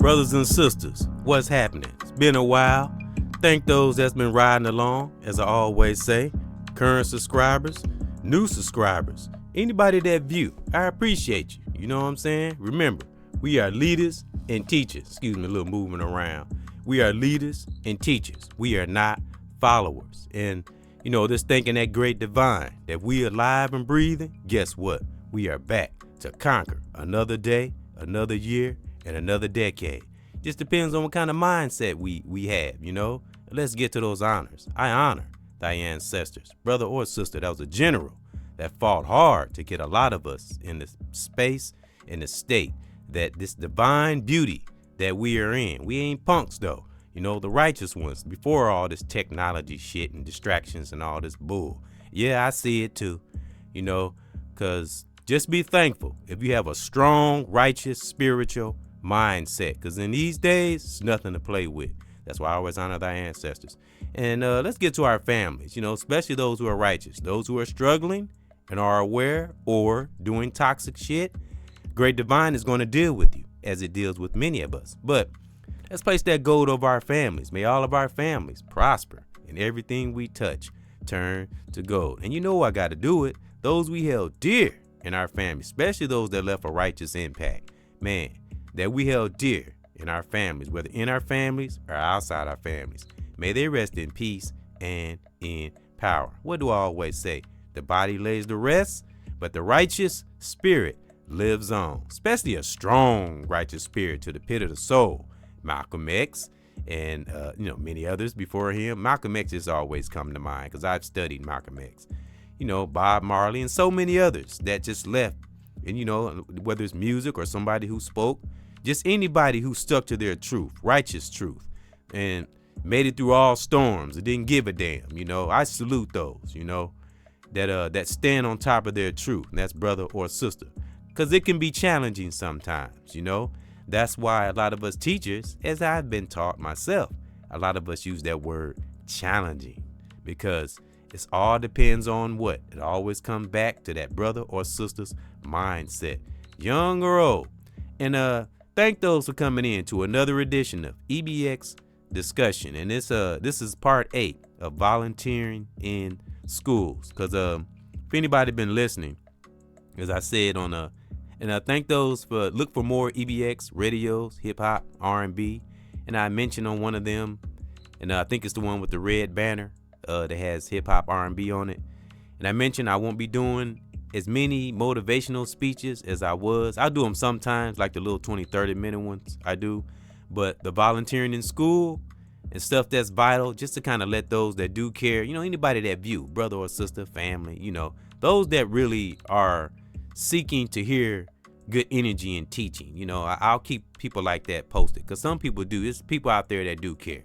Brothers and sisters, what's happening? It's been a while. Thank those that's been riding along, as I always say. Current subscribers, new subscribers, anybody that view, I appreciate you. You know what I'm saying? Remember, we are leaders and teachers. Excuse me, a little moving around. We are leaders and teachers. We are not followers. And, you know, this thinking that great divine, that we are alive and breathing, guess what? We are back to conquer another day, another year, and another decade. Just depends on what kind of mindset we have, you know. Let's get to those honors. I honor thy ancestors, brother or sister that was a general that fought hard to get a lot of us in this space, in the state, that this divine beauty that we are in. We ain't punks though, you know, the righteous ones, before all this technology shit and distractions and all this bull. Yeah, I see it too, you know, because just be thankful if you have a strong, righteous, spiritual mindset, because in these days, it's nothing to play with. That's why I always honor thy ancestors. And let's get to our families, you know, especially those who are righteous, those who are struggling and are aware or doing toxic shit. Great divine is going to deal with you as it deals with many of us. But let's place that gold over our families. May all of our families prosper and everything we touch turn to gold. And you know I got to do it. Those we held dear in our family, especially those that left a righteous impact, man, that we held dear in our families, whether in our families or outside our families. May they rest in peace and in power. What do I always say? The body lays to rest, but the righteous spirit lives on, especially a strong righteous spirit to the pit of the soul. Malcolm X and, you know, many others before him. Malcolm X has always come to mind because I've studied Malcolm X. You know, Bob Marley and so many others that just left. And, you know, whether it's music or somebody who spoke, just anybody who stuck to their truth, righteous truth, and made it through all storms. It didn't give a damn. You know, I salute those, you know, that stand on top of their truth. And that's brother or sister, because it can be challenging sometimes, you know. That's why a lot of us teachers, as I've been taught myself, a lot of us use that word challenging, because it all depends on what. It always comes back to that brother or sister's mindset, young or old. And thank those for coming in to another edition of EBX discussion. And this is part 8 of volunteering in schools. Because if anybody been listening, as I said and thank those for look for more EBX radios, hip hop, R&B, and I mentioned on one of them, and I think it's the one with the red banner that has hip hop R&B on it. And I mentioned I won't be doing as many motivational speeches as I was. I'll do them sometimes, like the little 20-30 minute ones I do, but the volunteering in school and stuff that's vital, just to kind of let those that do care, you know, anybody that view, brother or sister, family, you know, those that really are seeking to hear good energy and teaching, you know, I'll keep people like that posted, because some people do. There's people out there that do care.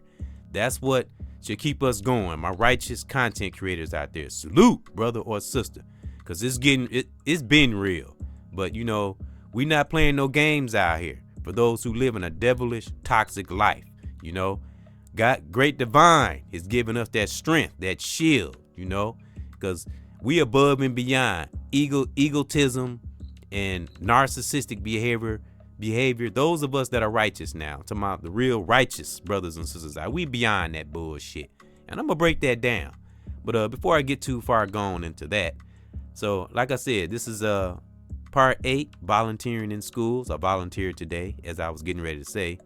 That's what should keep us going. My righteous content creators out there, salute, brother or sister, because it's been real. But, you know, we not playing no games out here for those who live in a devilish, toxic life. You know, God, great divine is giving us that strength, that shield, you know, because we above and beyond egotism and narcissistic behavior. Those of us that are righteous now, talking about the real righteous brothers and sisters, we beyond that bullshit. And I'm gonna break that down. But before I get too far gone into that, so like I said, this is part 8, volunteering in schools. I volunteered today, as I was getting ready to say.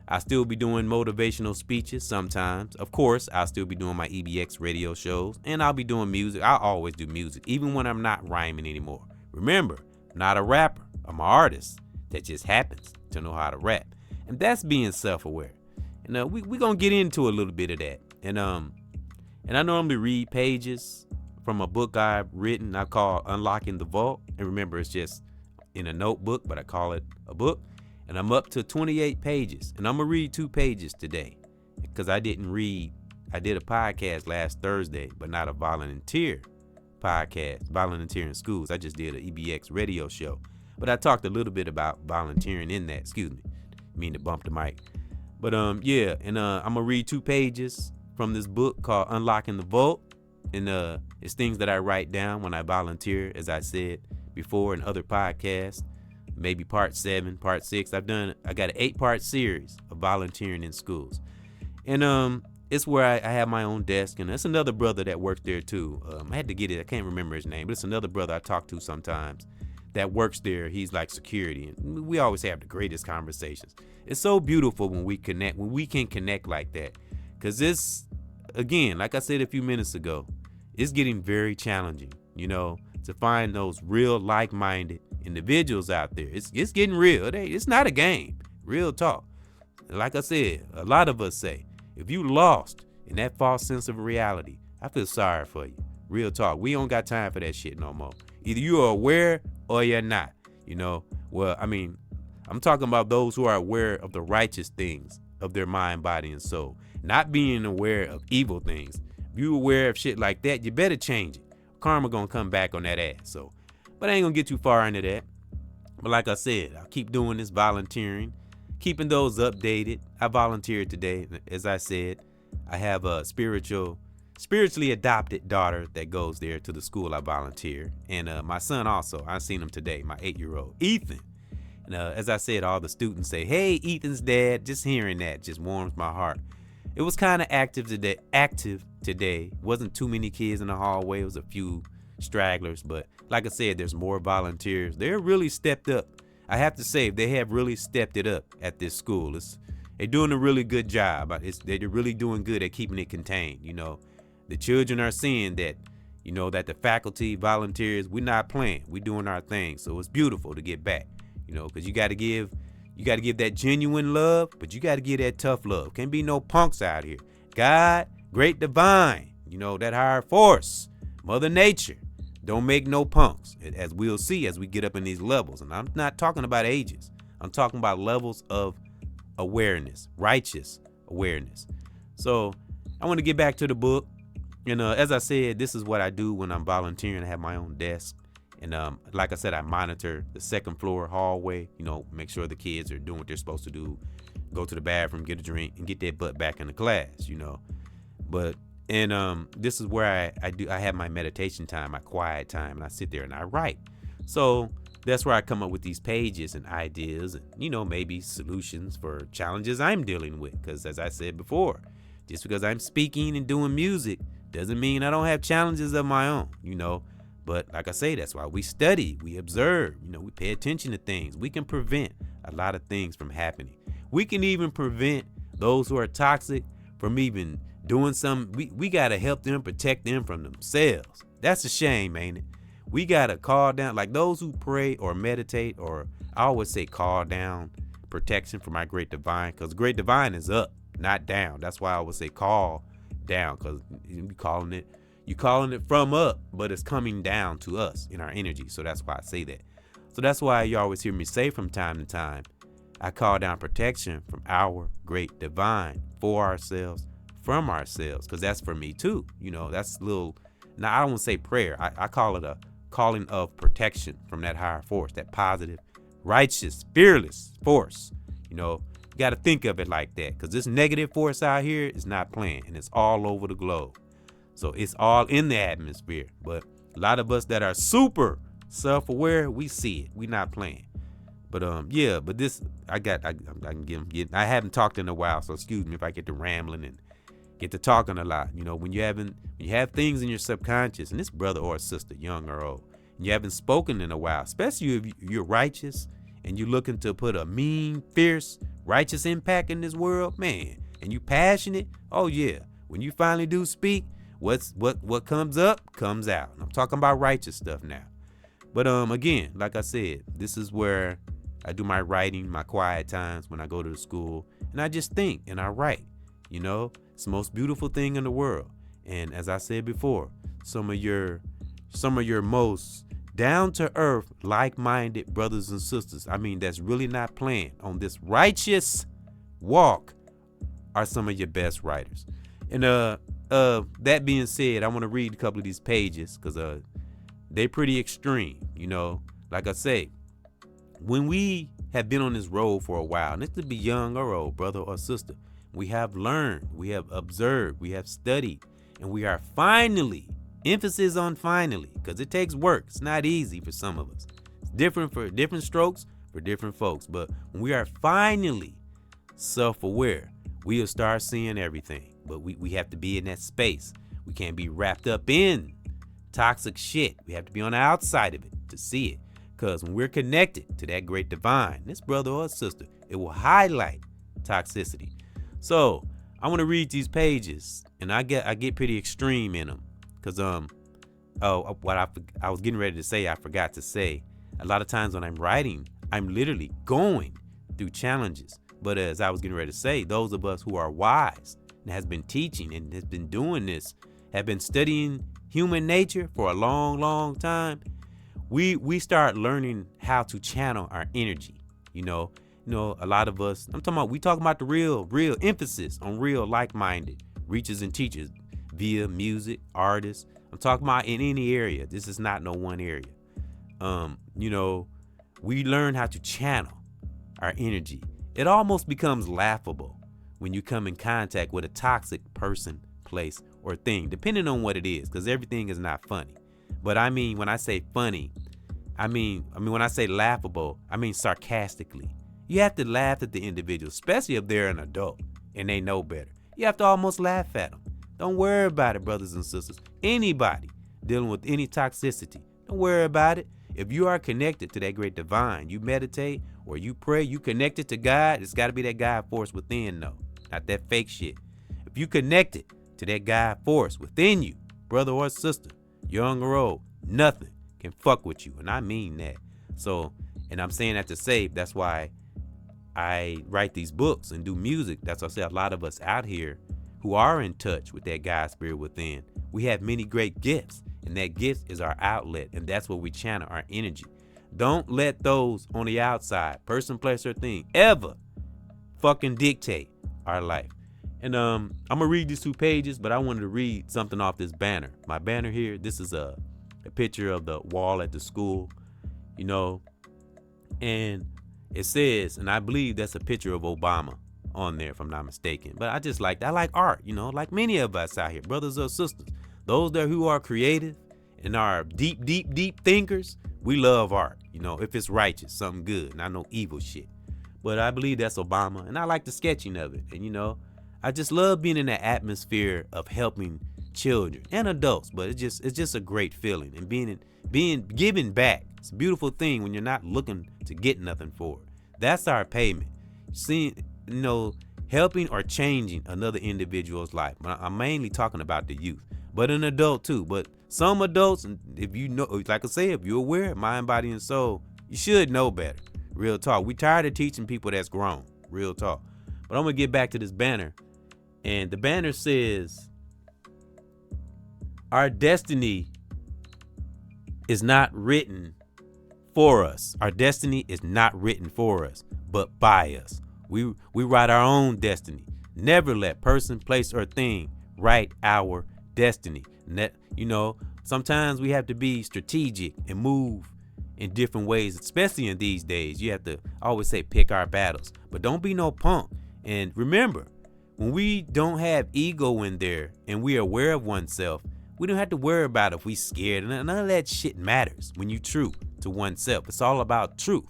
I still be doing motivational speeches sometimes. Of course, I'll still be doing my EBX radio shows, and I'll be doing music. I always do music, even when I'm not rhyming anymore. Remember, I'm not a rapper. I'm an artist that just happens to know how to rap. And that's being self-aware. And we gonna get into a little bit of that. And I normally read pages from a book I've written. I call Unlocking the Vault. And remember, it's just in a notebook, but I call it a book. And I'm up to 28 pages. And I'm gonna read 2 pages today, because I didn't read. I did a podcast last Thursday, but not a volunteer podcast, volunteering in schools. I just did an EBX radio show. But I talked a little bit about volunteering in that. Excuse me. I mean to bump the mic. But yeah, and I'm gonna read 2 pages from this book called Unlocking the Vault. And it's things that I write down when I volunteer, as I said before in other podcasts. maybe part 7, part 6. I got an 8-part series of volunteering in schools. And it's where I have my own desk, and it's another brother that works there too. I had to get it. I can't remember his name, but it's another brother I talk to sometimes that works there. He's like security, and we always have the greatest conversations. It's so beautiful when we can connect like that, because it's, again, like I said a few minutes ago, it's getting very challenging, to find those real like-minded individuals out there. It's getting real. It's not a game. Real talk. Like I said, a lot of us say, if you lost in that false sense of reality, I feel sorry for you. Real talk. We don't got time for that shit no more. Either you are aware or you're not. Well, I mean, I'm talking about those who are aware of the righteous things of their mind, body, and soul. Not being aware of evil things. If you aware of shit like that, you better change it. Karma gonna come back on that ass. So, but I ain't gonna get too far into that. But like I said, I'll keep doing this volunteering, keeping those updated. I volunteered today. As I said, I have a spiritually adopted daughter that goes there to the school I volunteer. And my son also, I seen him today, my 8-year-old, Ethan. And as I said, all the students say, hey, Ethan's dad. Just hearing that just warms my heart. It was kind of active today. Wasn't too many kids in the hallway. It was a few stragglers. But like I said, there's more volunteers. They're really stepped up. I have to say, they have really stepped it up at this school. They're doing a really good job. They're really doing good at keeping it contained. The children are seeing that, that the faculty, volunteers, we're not playing. We're doing our thing. So it's beautiful to get back, because you got to give that genuine love, but you got to give that tough love. Can't be no punks out here. God, great divine, that higher force, Mother Nature, don't make no punks, as we'll see as we get up in these levels. And I'm not talking about ages. I'm talking about levels of awareness, righteous awareness. So I want to get back to the book. And as I said, this is what I do when I'm volunteering. I have my own desk. And like I said, I monitor the second floor hallway, make sure the kids are doing what they're supposed to do, go to the bathroom, get a drink, and get their butt back in the class, But this is where I have my meditation time, my quiet time, and I sit there and I write. So that's where I come up with these pages and ideas and, maybe solutions for challenges I'm dealing with. Because as I said before, just because I'm speaking and doing music doesn't mean I don't have challenges of my own, But like I say, that's why we study, we observe, we pay attention to things. We can prevent a lot of things from happening. We can even prevent those who are toxic from even doing something. We got to help them, protect them from themselves. That's a shame, ain't it? We got to call down, like those who pray or meditate, or I always say call down protection for my great divine, because great divine is up, not down. That's why I would say call down, because you're calling it from up, but it's coming down to us in our energy. So that's why I say that. So that's why you always hear me say from time to time, I call down protection from our great divine, for ourselves, from ourselves, because that's for me too. That's a little, now I don't want to say prayer. I call it a calling of protection from that higher force, that positive, righteous, fearless force. You got to think of it like that, because this negative force out here is not playing, and it's all over the globe. So it's all in the atmosphere. But a lot of us that are super self-aware, we see it. We not playing. But yeah, but this I haven't talked in a while, so excuse me if I get to rambling and get to talking a lot. When you have things in your subconscious, and this brother or sister, young or old, and you haven't spoken in a while, especially if you're righteous and you're looking to put a mean, fierce, righteous impact in this world, man, and you passionate, oh yeah, when you finally do speak, what comes up comes out. And I'm talking about righteous stuff now. But again, like I said, this is where I do my writing, my quiet times when I go to the school, and I just think and I write. It's the most beautiful thing in the world. And as I said before, some of your most down to earth, like-minded brothers and sisters, that's really not playing on this righteous walk, are some of your best writers. And that being said, I want to read a couple of these pages because they're pretty extreme. Like I say, when we have been on this road for a while, and this could be young or old, brother or sister, we have learned, we have observed, we have studied, and we are finally, emphasis on finally, because it takes work. It's not easy for some of us. It's different strokes for different folks. But when we are finally self-aware, we'll start seeing everything. But we have to be in that space. We can't be wrapped up in toxic shit. We have to be on the outside of it to see it. Because when we're connected to that great divine, this brother or sister, it will highlight toxicity. So I want to read these pages, and I get pretty extreme in them. Because what I was getting ready to say, I forgot to say. A lot of times when I'm writing, I'm literally going through challenges. But as I was getting ready to say, those of us who are wise and has been teaching and has been doing this, have been studying human nature for a long, long time, we start learning how to channel our energy. You know, a lot of us, we talking about the real emphasis on real like-minded reachers and teachers via music, artists. I'm talking about in any area. This is not no one area. We learn how to channel our energy. It almost becomes laughable when you come in contact with a toxic person, place, or thing, depending on what it is, because everything is not funny. But I mean, when I say funny, I mean when I say laughable, I mean sarcastically. You have to laugh at the individual, especially if they're an adult and they know better. You have to almost laugh at them. Don't worry about it, brothers and sisters. Anybody dealing with any toxicity, don't worry about it. If you are connected to that great divine, you meditate or you pray, you connected to God, it's got to be that God force within, though, not that fake shit. If you connected to that God force within you, brother or sister, young or old, nothing can fuck with you, and I mean that. So, and I'm saying that to say, that's why I write these books and do music. That's why I say a lot of us out here who are in touch with that God spirit within, we have many great gifts, and that gift is our outlet, and that's where we channel our energy. Don't let those on the outside, person, place, or thing, ever fucking dictate our life. And I'm gonna read these 2 pages, but I wanted to read something off this banner. My banner here, this is a picture of the wall at the school, and it says, and I believe that's a picture of Obama on there, if I'm not mistaken. But I like art, like many of us out here, brothers or sisters. Those there who are creative and are deep thinkers, we love art, if it's righteous, something good, and I know evil shit. But I believe that's Obama, and I like the sketching of it. And, I just love being in that atmosphere of helping children and adults, but it's just a great feeling, and giving back. It's a beautiful thing when you're not looking to get nothing for it. That's our payment. Seeing, helping or changing another individual's life. I'm mainly talking about the youth, but an adult too. But some adults, if you know, like I say, if you're aware, mind, body, and soul, you should know better. Real talk. We tired of teaching people that's grown. Real talk. But I'm gonna get back to this banner, and the banner says, "Our destiny is not written for us. Our destiny is not written for us, but by us. We write our own destiny. Never let person, place, or thing write our destiny." And that, sometimes we have to be strategic and move in different ways, especially in these days. You have to always say pick our battles, but don't be no punk. And remember, when we don't have ego in there and we are aware of oneself, we don't have to worry about if we scared. None of that shit matters when you true to oneself. It's all about truth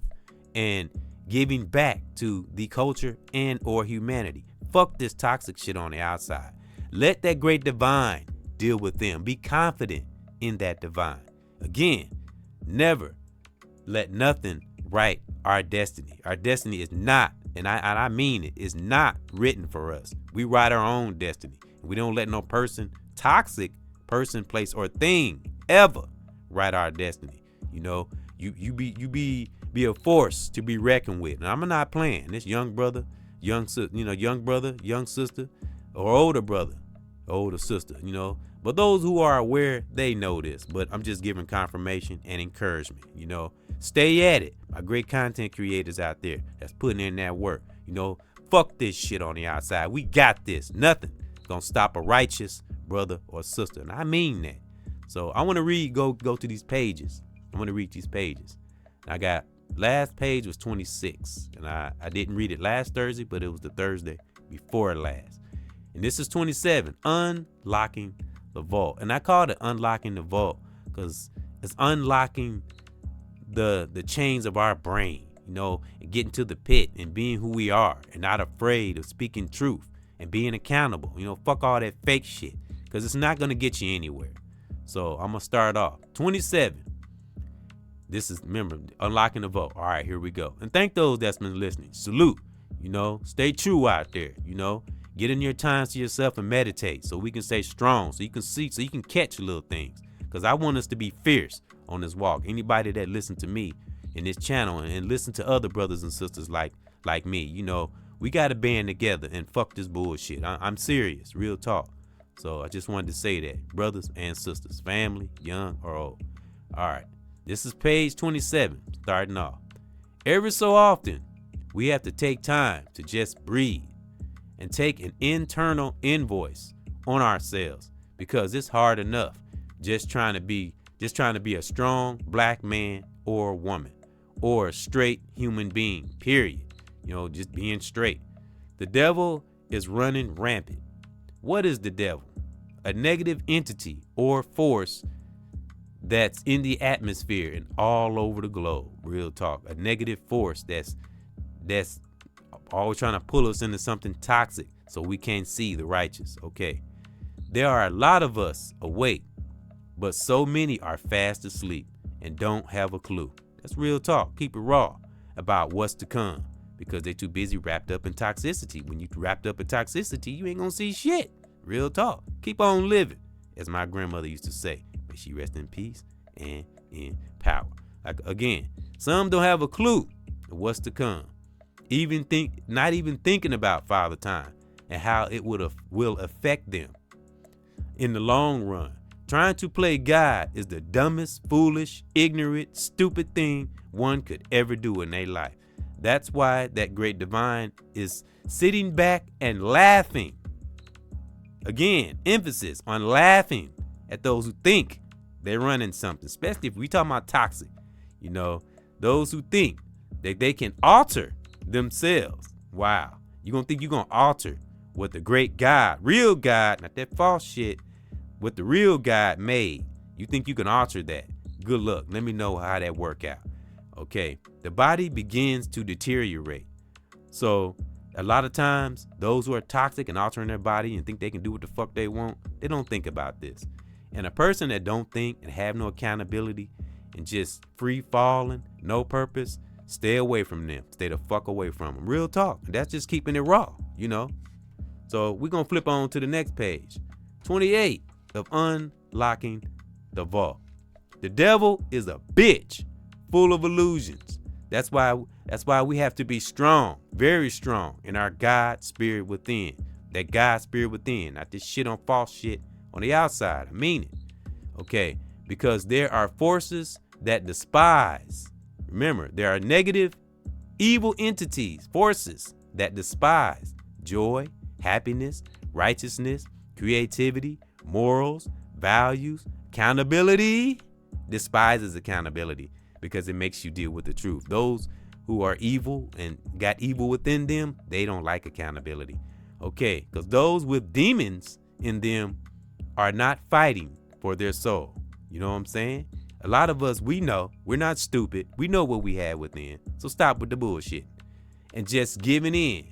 and giving back to the culture and or humanity. Fuck this toxic shit on the outside. Let that great divine deal with them. Be confident in that divine. Again, never let nothing write our destiny. Our destiny is not, and I mean it, is not written for us. We write our own destiny. We don't let no person, toxic person, place, or thing ever write our destiny. You be a force to be reckoned with. And I'm not playing. This young brother, young sister, or older brother, older sister, But those who are aware, they know this. But I'm just giving confirmation and encouragement, Stay at it. My great content creators out there that's putting in that work. Fuck this shit on the outside. We got this. Nothing gonna stop a righteous brother or sister. And I mean that. So I want to go to these pages. I want to read these pages. I got, last page was 26. And I didn't read it last Thursday, but it was the Thursday before last. And this is 27, unlocking the vault. And I called it unlocking the vault because it's unlocking the chains of our brain. and getting to the pit and being who we are and not afraid of speaking truth and being accountable. Fuck all that fake shit, because it's not going to get you anywhere. So I'm going to start off. 27. This is, remember, unlocking the vote. All right, here we go. And thank those that's been listening. Salute. Stay true out there. Get in your time to yourself and meditate so we can stay strong, so you can see, so you can catch little things. Because I want us to be fierce on this walk. Anybody that listen to me in this channel and listen to other brothers and sisters like me, we got to band together and fuck this bullshit. I'm serious, real talk. So I just wanted to say that, brothers and sisters, family, young or old. All right, this is page 27, starting off. Every so often, we have to take time to just breathe and take an internal invoice on ourselves, because it's hard enough just trying to be a strong black man or woman or a straight human being, period. Just being straight. The devil is running rampant. What is the devil? A negative entity or force that's in the atmosphere and all over the globe. Real talk. A negative force that's always trying to pull us into something toxic so we can't see the righteous. Okay. There are a lot of us awake, but so many are fast asleep and don't have a clue. That's real talk. Keep it raw about what's to come, because they're too busy wrapped up in toxicity. When you wrapped up in toxicity, you ain't gonna see shit. Real talk. Keep on living, as my grandmother used to say. May she rest in peace and in power. Like, again, some don't have a clue of what's to come. Not even thinking about Father Time and how it will affect them in the long run. Trying to play God is the dumbest, foolish, ignorant, stupid thing one could ever do in their life. That's why that great divine is sitting back and laughing. Again, emphasis on laughing at those who think they're running something, especially if we talking about toxic. Those who think that they can alter themselves. Wow. You gonna think you're gonna alter what the great God, real God, not that false shit, what the real God made. You think you can alter that? Good luck. Let me know how that work out. Okay. The body begins to deteriorate. So a lot of times, those who are toxic and altering their body and think they can do what the fuck they want, they don't think about this. And a person that don't think and have no accountability and just free falling, no purpose, stay away from them. Stay the fuck away from them. Real talk. That's just keeping it raw, So we're going to flip on to the next page. 28 of unlocking the vault. The devil is a bitch full of illusions. That's why we have to be strong, very strong in our God spirit within. That God spirit within, not this shit on false shit on the outside. I mean it. Okay, because there are forces that despise. Remember, there are negative, evil entities, forces that despise joy, happiness, righteousness, creativity, morals, values, accountability. Despises accountability because it makes you deal with the truth. Those who are evil and got evil within them, they don't like accountability. Okay, because those with demons in them are not fighting for their soul. You know what I'm saying? A lot of us, we know, we're not stupid. We know what we have within. So stop with the bullshit and just giving in.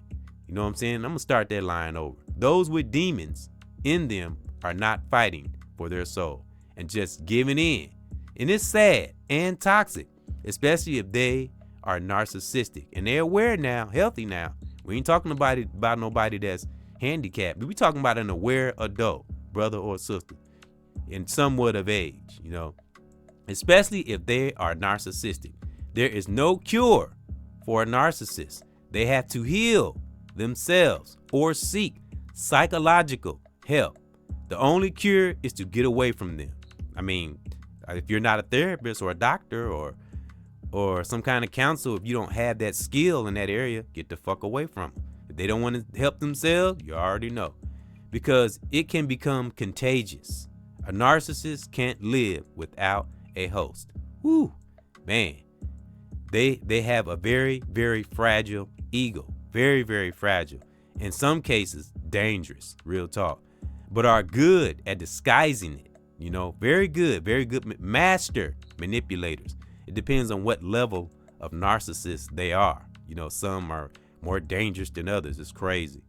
You know what I'm saying? I'm going to start that line over. Those with demons in them are not fighting for their soul and just giving in. And it's sad and toxic, especially if they are narcissistic and they're aware now, healthy now. We ain't talking about nobody that's handicapped. We talking about an aware adult, brother or sister, in somewhat of age, especially if they are narcissistic. There is no cure for a narcissist. They have to heal themselves or seek psychological help. The only cure is to get away from them. I mean, if you're not a therapist or a doctor or some kind of counsel, if you don't have that skill in that area, get the fuck away from them. If they don't want to help themselves, you already know, because it can become contagious. A narcissist can't live without a host. Woo, man. They have a very, very fragile ego. Very, very fragile. In some cases, dangerous, real talk, but are good at disguising it. Very good master manipulators. It depends on what level of narcissists they are. You know, some are more dangerous than others. It's crazy.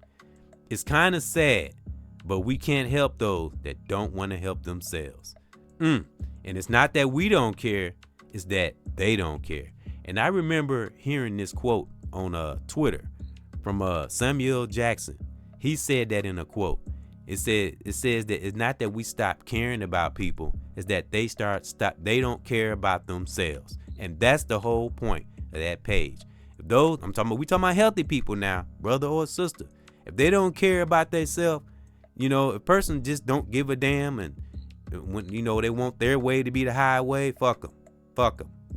It's kind of sad, but we can't help those that don't want to help themselves. And it's not that we don't care, it's that they don't care. And I remember hearing this quote on Twitter from Samuel Jackson. He said that in a quote. It says that it's not that we stop caring about people, it's that they don't care about themselves. And that's the whole point of that page. If we talking about healthy people now, brother or sister. If they don't care about themselves, you know, a person just don't give a damn, and when, you know, they want their way to be the highway, fuck them.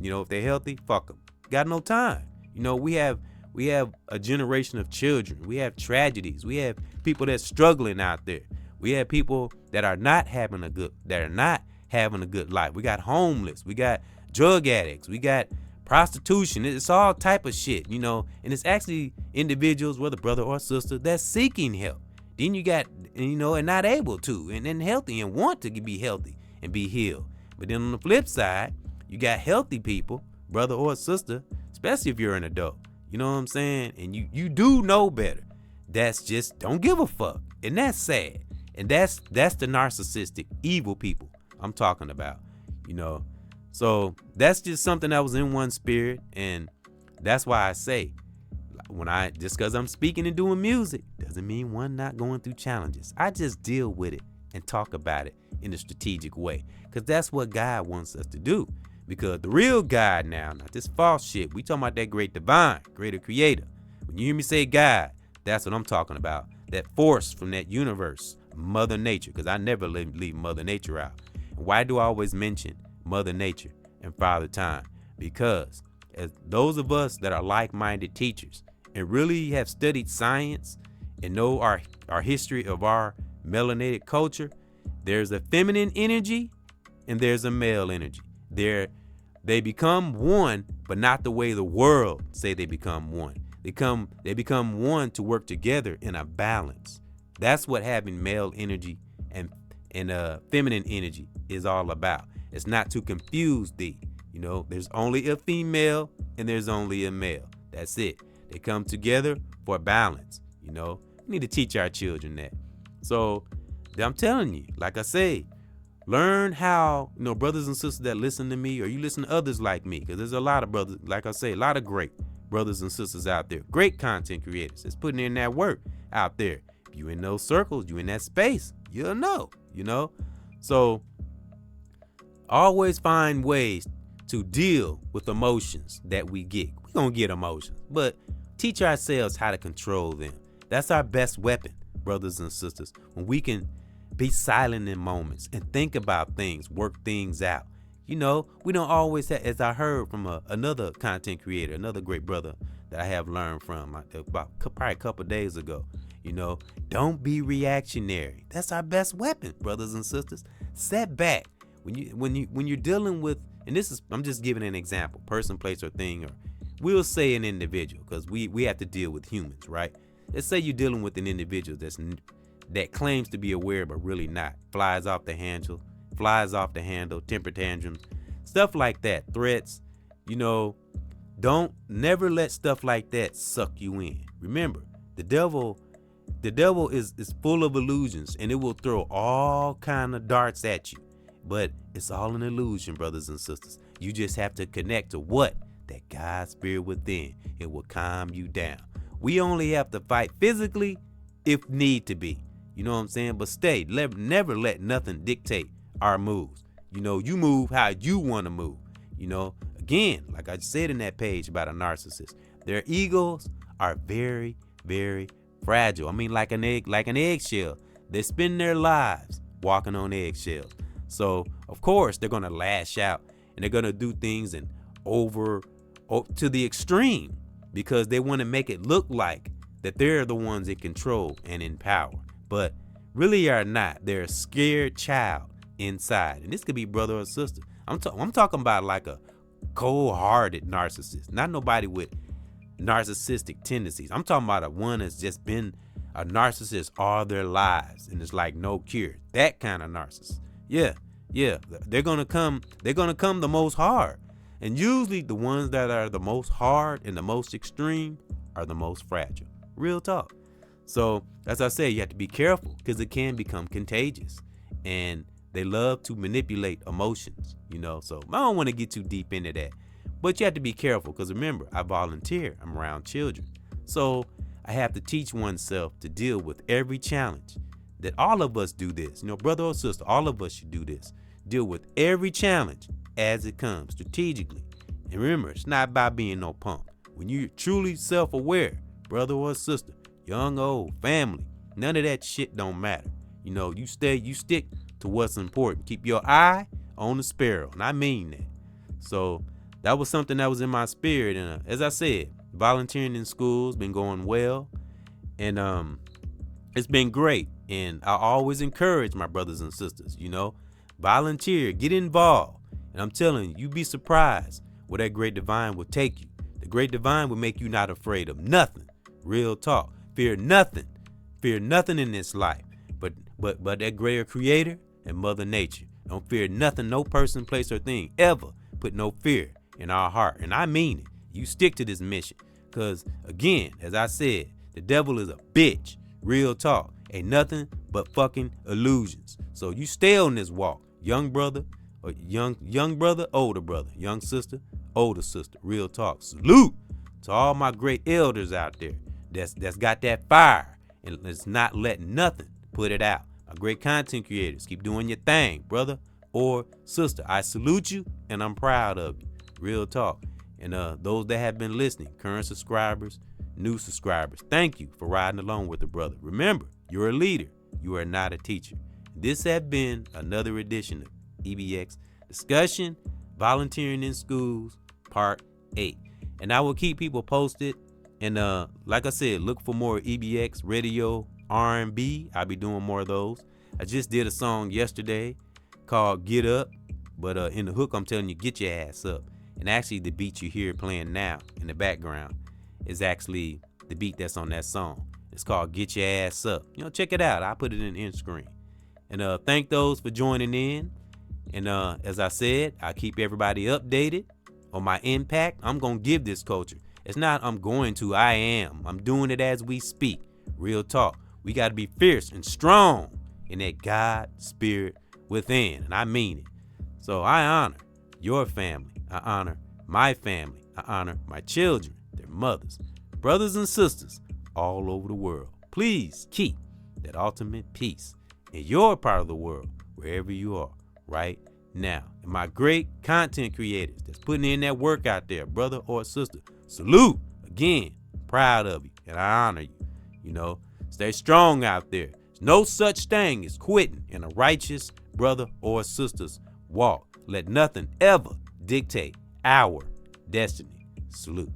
You know, if they're healthy, fuck them. Got no time. You know, we have a generation of children. We have tragedies. We have people that's struggling out there. We have people that are not having a good life. We got homeless. We got drug addicts. We got prostitution. It's all type of shit, you know, and it's actually individuals, whether brother or sister, that's seeking help. Then you got, you know, and not able to, and then healthy and want to be healthy and be healed. But then on the flip side, you got healthy people, brother or sister, especially if you're an adult. You know what I'm saying? And you do know better. That's just don't give a fuck. And that's sad. And that's the narcissistic, evil people I'm talking about, you know. So that's just something that was in one spirit. And that's why I say, just because I'm speaking and doing music doesn't mean one not going through challenges. I just deal with it and talk about it in a strategic way, because that's what God wants us to do. Because the real God now, not this false shit, we talking about that great divine, greater creator. When you hear me say God, that's what I'm talking about. That force from that universe, Mother Nature, because I never leave Mother Nature out. And why do I always mention Mother Nature and Father Time? Because as those of us that are like-minded teachers and really have studied science and know our history of our melanated culture, there's a feminine energy and there's a male energy. They become one, but not the way the world say they become one. They become one to work together in a balance. That's what having male energy and feminine energy is all about. It's not to confuse thee. You know, there's only a female and there's only a male. That's it. They come together for balance. You know, we need to teach our children that. So I'm telling you, like I say, learn how, you know, brothers and sisters that listen to me, or you listen to others like me, because there's a lot of brothers, like I say, a lot of great brothers and sisters out there, great content creators that's putting in that work out there. If you in those circles, you in that space, you'll know, you know. So always find ways to deal with emotions that we get. We're going to get emotions, but teach ourselves how to control them. That's our best weapon, brothers and sisters, when we can be silent in moments and think about things, work things out. You know, we don't always have, as I heard from another content creator, another great brother that I have learned from about probably a couple of days ago, you know, don't be reactionary. That's our best weapon, brothers and sisters. Set back. When you're dealing with, and this is, I'm just giving an example, person, place, or thing, or we'll say an individual, because we have to deal with humans, right? Let's say you're dealing with an individual that claims to be aware but really not. Flies off the handle, temper tantrums, stuff like that, threats. You know, never let stuff like that suck you in. Remember, the devil is full of illusions, and it will throw all kind of darts at you. But it's all an illusion, brothers and sisters. You just have to connect to what? That God spirit within. It will calm you down. We only have to fight physically if need to be. You know what I'm saying? But never let nothing dictate our moves. You know, you move how you want to move. You know, again, like I said in that page about a narcissist, their egos are very, very fragile. I mean, like an eggshell. They spend their lives walking on eggshells. So, of course, they're going to lash out and they're going to do things to the extreme, because they want to make it look like that they're the ones in control and in power. But really are not. They're a scared child inside. And this could be brother or sister. I'm talking about like a cold-hearted narcissist, not nobody with narcissistic tendencies. I'm talking about one that's just been a narcissist all their lives and it's like no cure. That kind of narcissist. Yeah. They're gonna come the most hard. And usually the ones that are the most hard and the most extreme are the most fragile. Real talk. So as I said, you have to be careful because it can become contagious, and they love to manipulate emotions, so I don't want to get too deep into that, but you have to be careful because remember, I volunteer, I'm around children. So I have to teach oneself to deal with every challenge. That all of us do this, brother or sister, all of us should do this. Deal with every challenge as it comes strategically. And remember, it's not about being no punk. When you're truly self-aware, brother or sister, young, old, family, none of that shit don't matter. You stick to what's important. Keep your eye on the sparrow, and I mean that. So that was something that was in my spirit, and as I said, volunteering in schools been going well, and it's been great. And I always encourage my brothers and sisters, volunteer, get involved, and I'm telling you, you'd be surprised where that great divine will take you. The great divine will make you not afraid of nothing. Real talk. Fear nothing in this life, but that greater creator and mother nature. Don't fear nothing, no person, place, or thing ever put no fear in our heart. And I mean it. You stick to this mission, because again, as I said, the devil is a bitch. Real talk. Ain't nothing but fucking illusions. So you stay on this walk, young brother, or young brother, older brother, young sister, older sister. Real talk. Salute to all my great elders out there that's got that fire and it's not letting nothing put it out. My great content creators, keep doing your thing, brother or sister. I salute you and I'm proud of you. Real talk. And those that have been listening, current subscribers, new subscribers, thank you for riding along with the brother. Remember, you're a leader. You are not a teacher. This has been another edition of EBX Discussion, Volunteering in Schools, Part 8. And I will keep people posted. And like I said, look for more EBX radio R&B. I'll be doing more of those. I just did a song yesterday called Get Up. But in the hook, I'm telling you, get your ass up. And actually, the beat you hear playing now in the background is actually the beat that's on that song. It's called Get Your Ass Up. Check it out. I put it in the end screen. And thank those for joining in. And as I said, I keep everybody updated on my impact. I'm going to give this culture. It's not I'm going to, I am. I'm doing it as we speak. Real talk. We got to be fierce and strong in that God spirit within. And I mean it. So I honor your family. I honor my family. I honor my children, their mothers, brothers and sisters all over the world. Please keep that ultimate peace in your part of the world, wherever you are right now. And my great content creators that's putting in that work out there, brother or sister, salute again. Proud of you and I honor you. Stay strong out there. There's no such thing as quitting in a righteous brother or sister's walk. Let nothing ever dictate our destiny. Salute.